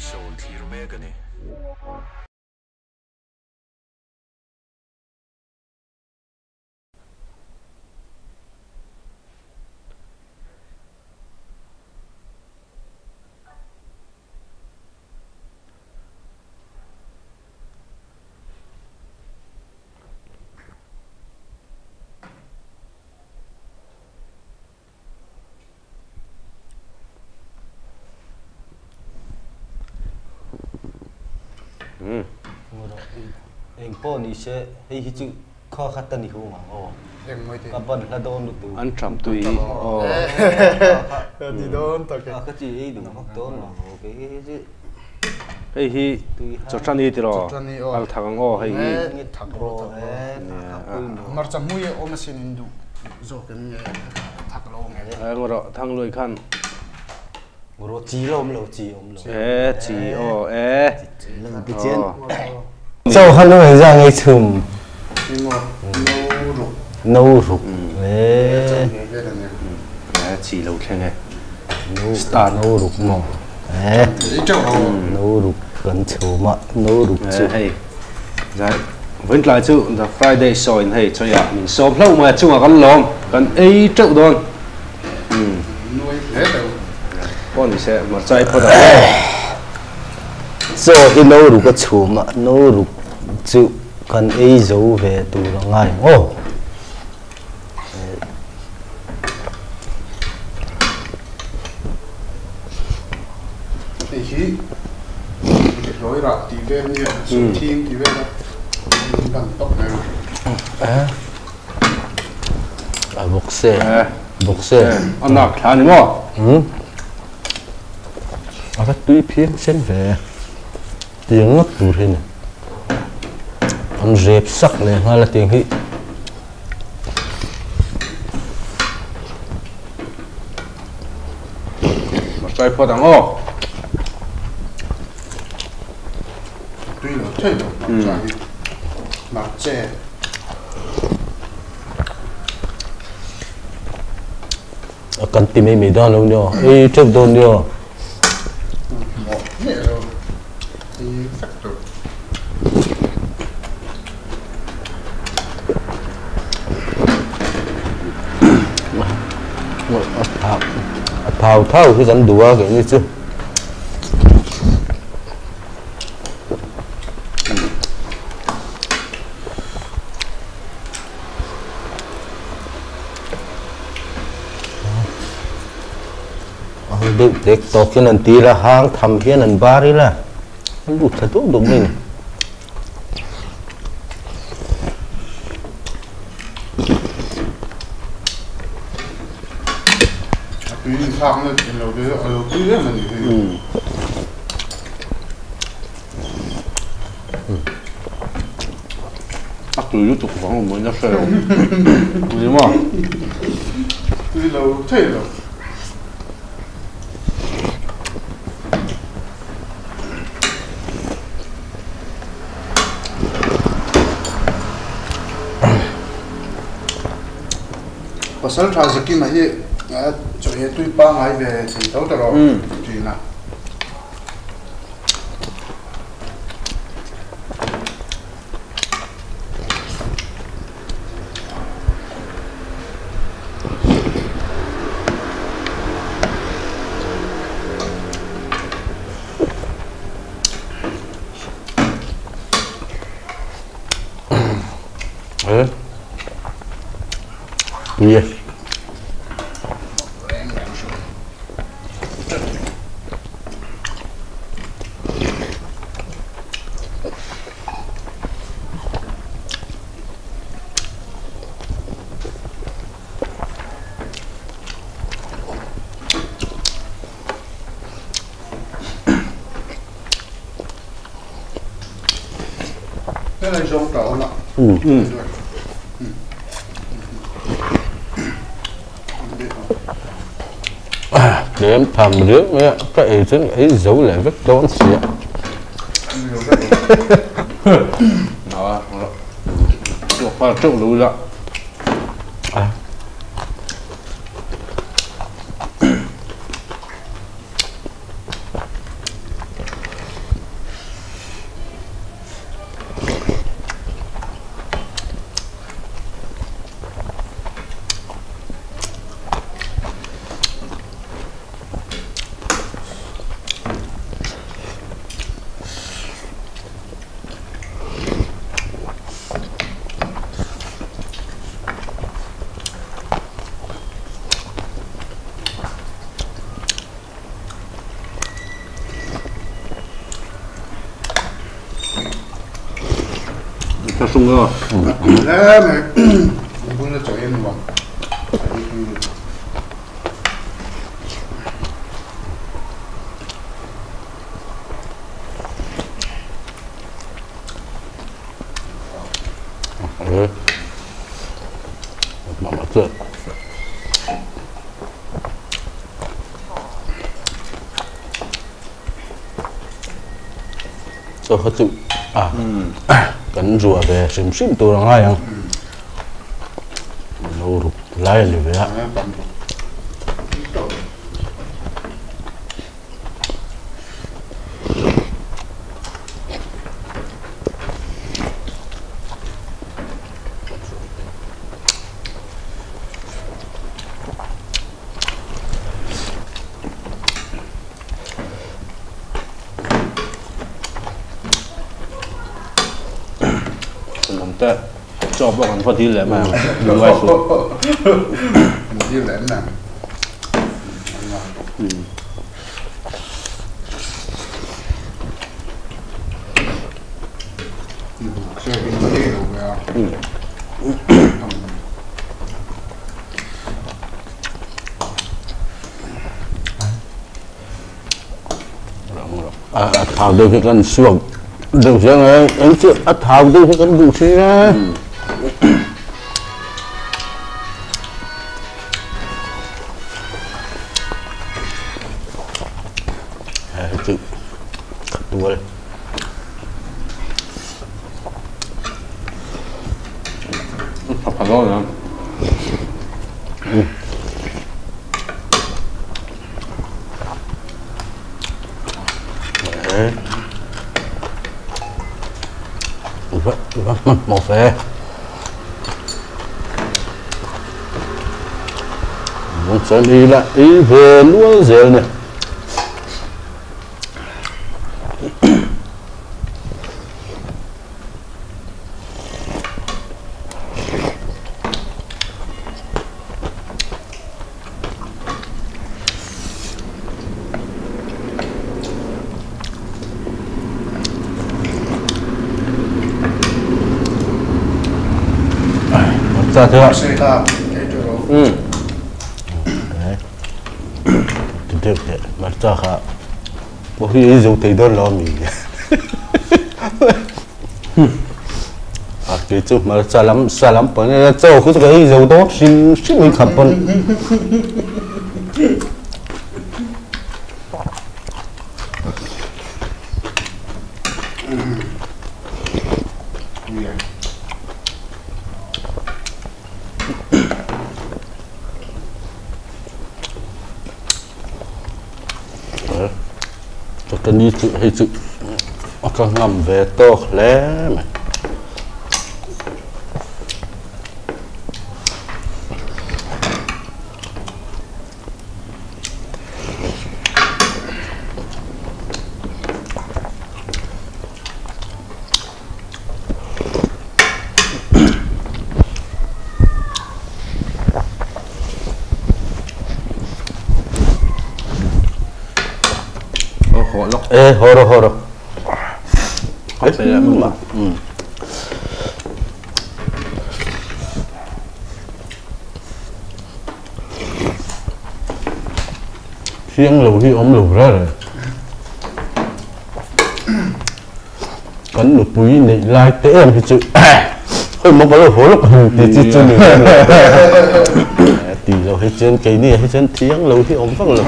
show thir me gani anh po ni sẽ hay hi chữ kho khát tân đi không mà các bạn là đón được từ anh trầm tùy thì đón tất cả cái gì đừng có đón mà cái chứ hay hi cho chân đi thì rồi al thằng ngô hay hi thằng rồi mà chăm mui ôm xin indu rồi cái thằng lâu nghe ngô rồi thằng lôi khăn ngô chỉ ôm lo chỉ lần cái chiến sau hắn nó ra ngay chùm nấu rục chỉ lâu thế này start nấu rục mà nấu rục gần chiều mà nấu rục hay dạ vẫn lại chữ the Friday show hay cho ya mình shop lâu mà chung là con lom con ấy triệu đòn con thì sẽ mà chạy vào đó rồi cái nấu rục cái chiều mà nấu rục chịu cần ấy dấu về từ là ngay ô thì khi rồi ra thì về như số team thì về đó bằng tốc này boxe anh nào khá nữa cái túi phiến xén về tiếng ngất tụt thế này anh dẹp sắc này hay là tiếng hị mà chạy vào đó tuy là thay đổi mà che cần tìm mấy đó luôn nhở ấy trước đồn nhở thao cái dẫn đùa cái như chứ được tết to cái lần tí là hàng thầm cái lần ba đấy là anh bụt thật tốt đúng mình tuy sang nó chỉ lâu đấy ở tuy là mình 딱 요쪽 방은 못 잤어요. 그지 마. tuy lâu thay đổi pasal transaksi masih cho itu pa ngai về thì tao tao thì na yeah. cái này giống cậu nè để em thầm nước nữa cái ấy chân ấy giấu lại rất đón xịa đó luộc vào trộn lùi lại sung rồi. Đấy này, cũng là chỗ yên mà. Mà chưa. Tôi có tự cắn rùa về xìm xìm tôi đang ngay không lâu rụt lại liền vậy áแต่ชอบบอกกันพอดีแหละมาดูไว้สุด Đi lén nè. Xe cái nó đi đâu vậy? thảo được cái con xuồng được chưa ấy anh chưa thảo được cái con đủ xe ra chữ đuôi học phải rồi hả? một về muốn xem đi lại ý về lúa rêu này ra thế Xe ta, cái chỗ đó. đấy tiếp tiếp thế mà ra khá bố khi dùng thấy đó lo mình cái chỗ mà xa lắm bởi nên châu cứ cái dầu đó xin mình khắp bọn cho cần đi chữ hay chữ con ngầm về to lé mày Khó lắm. ê hồ rồi Không phải là mình mà. Khiêng lù thì ốm lù ra rồi cắn lục bùi này lai tế em thì chữ hơi mong có lục hố lục thì chỉ chân được thì rồi hay chân cái này hay chân thiếng lù thì ốm văng lù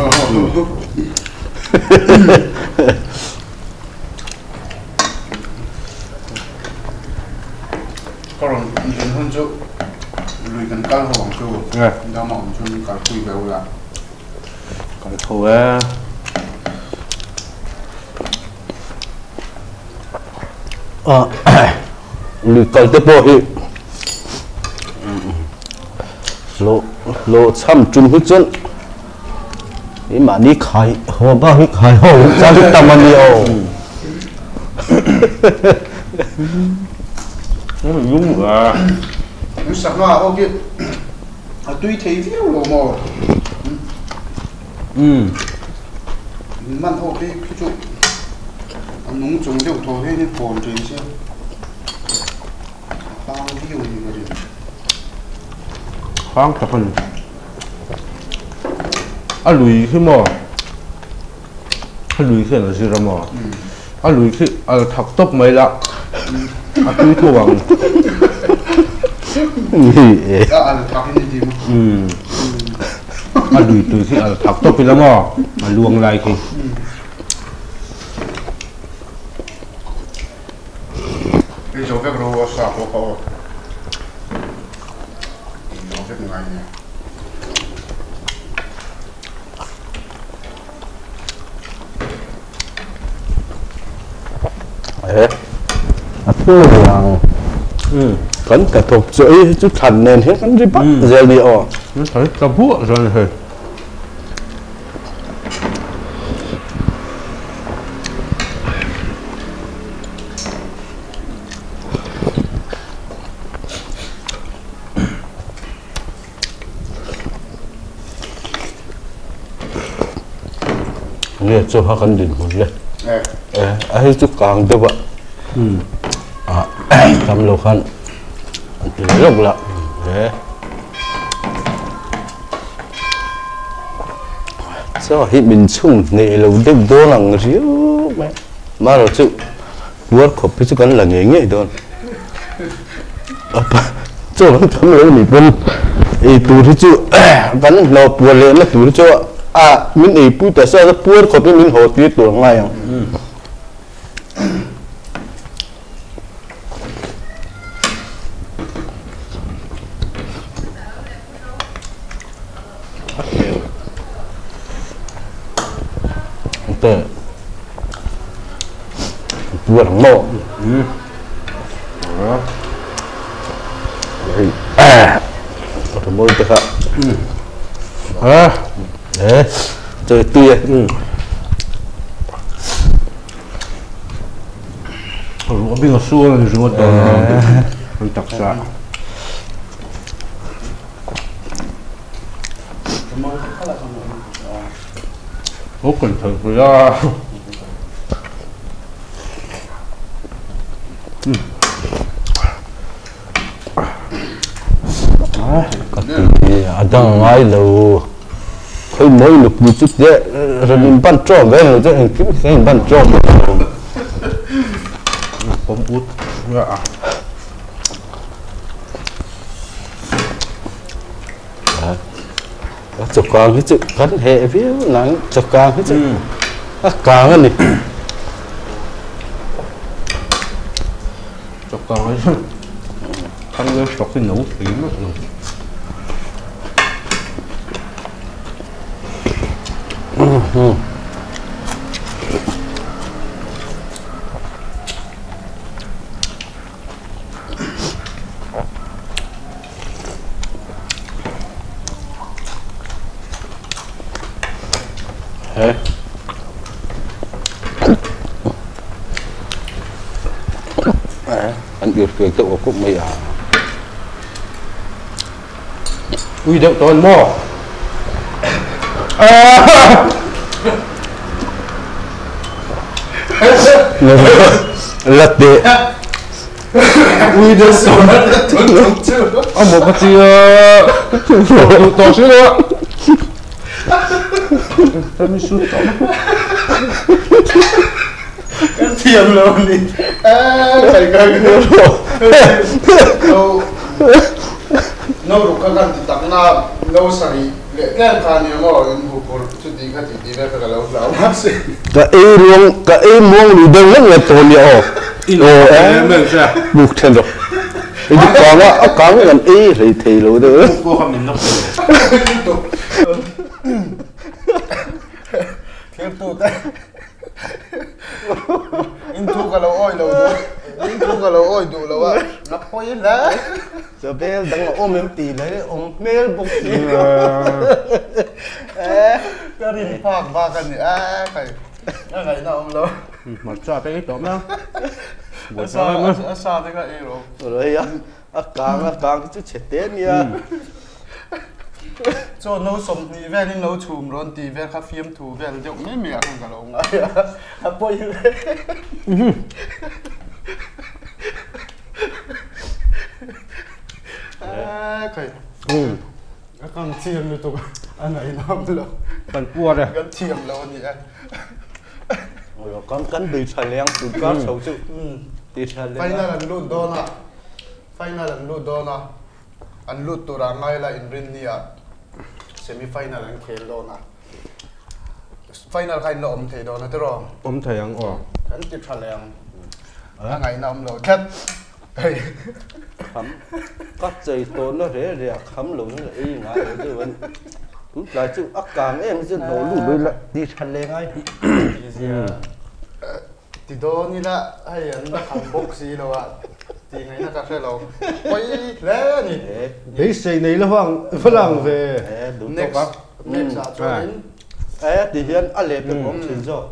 Còn nhìn hơn chỗ lùi gần cao hoàng chỗ đang mỏng chỗ cả quỳ béo là Còn thôi á. lùi coi tiếp bộ thì lộ xăm chung hết chân ý mà đi khai hồ ba hít khai hồ ra hít tầm anh nhiều Nó là dung à. nó sẵn là ok tuy thấy phiếu lộ mò man ok cái chỗ núng chúng đều thôi nên buồn trên chứ Khoang ví dụ như vậy. khoáng tập hình lùi khi mà lùi khi là gì ra mà lùi khi thọc tóc mấy lạ túi thua bằng Anh thọc cái gì mà lùi từ khi thọc tóc đi lắm mà luồng lại khi cái chỗ cái đồ sạp của họ nó cái ngày này thua rằng cắn cả thục chuỗi chút thần nên hết cắn đi bắt giờ đi ọ nó thấy cầm búa rồi này nghe cho họ cắn đỉnh một lên ấy chút càng được vậy cầm lô khăn thì lộc lạ sao hiện mình chung nề lâu đêm đô lằng riu mẹ mà rồi chịu buốt khop cái con là nghề nghề đồn cho nó thấm lấy mình bên tụi thứ chịu vẫn lo buồn lên là tụi thứ chịu mình bút tại sao buốt khop mình hồ tiết tụi ngay à tệ vừa thằng mộ thằng mộ được đấy chơi tia lúa bị ngọt xua rồi rồi nó chặt xa ố cẩn thận rồi ra đang ngay lâu khơi mới lục một chút đấy rồi mình ban cho về rồi chứ kiếm cái ban cho bấm bút ra chụp càng cái chữ gắn hệ phía nắng chụp càng cái chữ càng cái này chụp càng ấy ăn cái chụp cái nấu tím anh yêu phiền tự của mày ui đậu toàn mò lật đi ui đậu sồn một cái gì to xíu nữa tâm sút cái thiềm luôn đi phải cái nấu được cái gì tặng na nấu sari lệ cái khăn này mà em buộc chút đi cái gì về cái lâu lâu mà sẽ cái em muốn đi đâu lắm là tôi liệu mình sẽ buộc thêm rồi cái con á con cái gần y thì luôn đó cô không mình nấu thêm tụt đấy in thu cái lâu oi lâu đó in thu cái lâu oi đủ lâu á nó khói lá giờ bé đang là ôm em tì lấy ôm mê bụng tì cái gì phạc và cái gì cái này nào ông lâu mà cho cái tóm đó sao thế cái gì rồi rồi á càng cái chút chết nha cho nấu sầm thì về nên nấu chùm rồi thì về cà phê thủ về là mấy mẹ không cả lòng ấy à bôi khởi các con chiêm như tụi anh ấy nằm lâu phần cua rồi con chiêm lâu nhỉ rồi con bị sài leng tụi con xấu chịu đi sài leng phải là lụt đó nè phải là lụt đó nè anh lụt tụi ra ngay là in rin semi final anh khéo đó nè final khai nộm thì đó nè rồi thầy ăn anh tiếp sài leng anh ấy nằm lâu chết khắm cắt dây tốn nó thế để khắm lủng là y ngã rồi chứ vẫn cũng là chịu ác càng em chứ nổ lùi đôi lại đi săn lên ngay thì đó như là hay anh đã khám bốc gì đâu ạ thì ngày nào các lâu quay lẽ nhỉ đấy xây này là phẳng làng về đúng next không next cho đến thì hiện anh lệ từng bóng chuyển rồi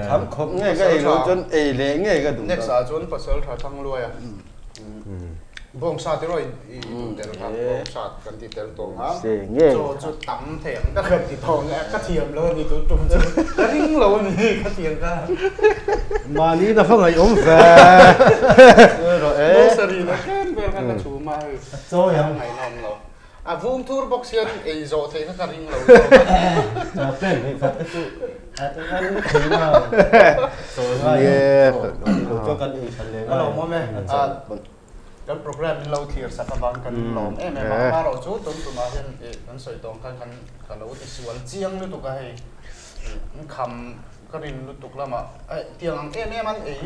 khám không nghe cái nó chân ê lệ nghe cái đúng next cho đến pasal thà thăng lui à bông sa thế rồi để nó bông sa cần thì để tổ ngắm cho tắm thèm các gần thì thòng các thiềm lên thì tôi trông chứ cái rinh lâu này các thiềm cả mà ní là phẳng ấy rồi ấy sari nó kén về các chú mà rồi à ngày năm lâu à vung tour box hiện ấy rồi thấy các rinh lâu à tên này phát cái chú tôi ăn thấy nào rồi cho cần ý sẵn lên hello mom cái program in lâu thiệt sắp vào cần lỏm em mà rồi chú tuần tuần mà hiện anh soi tông kan lâu thì suan chiang lu tu cái khăm cái rin lu tu là mà tiếng em anh ấy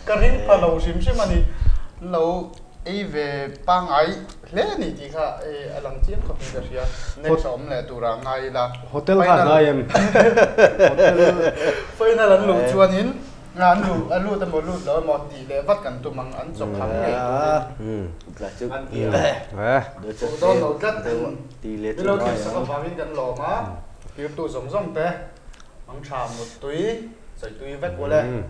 cái rin phải lâu sim mà đi lâu ấy về bang ấy lẽ này thì cả lăng chiang không được gì next hôm là tu ra ngay là hotel khác đây em phải là lần lũ chuan hin anh lu tao một đó một tỷ để vắt cảnh tụi mình ăn chọc khắm này là chứ ăn kia được đó nó rất tỷ lệ lâu thì sẽ vào bên gần lò má tiếp tục giống giống té ăn trà một túiใส่túi vét qua lên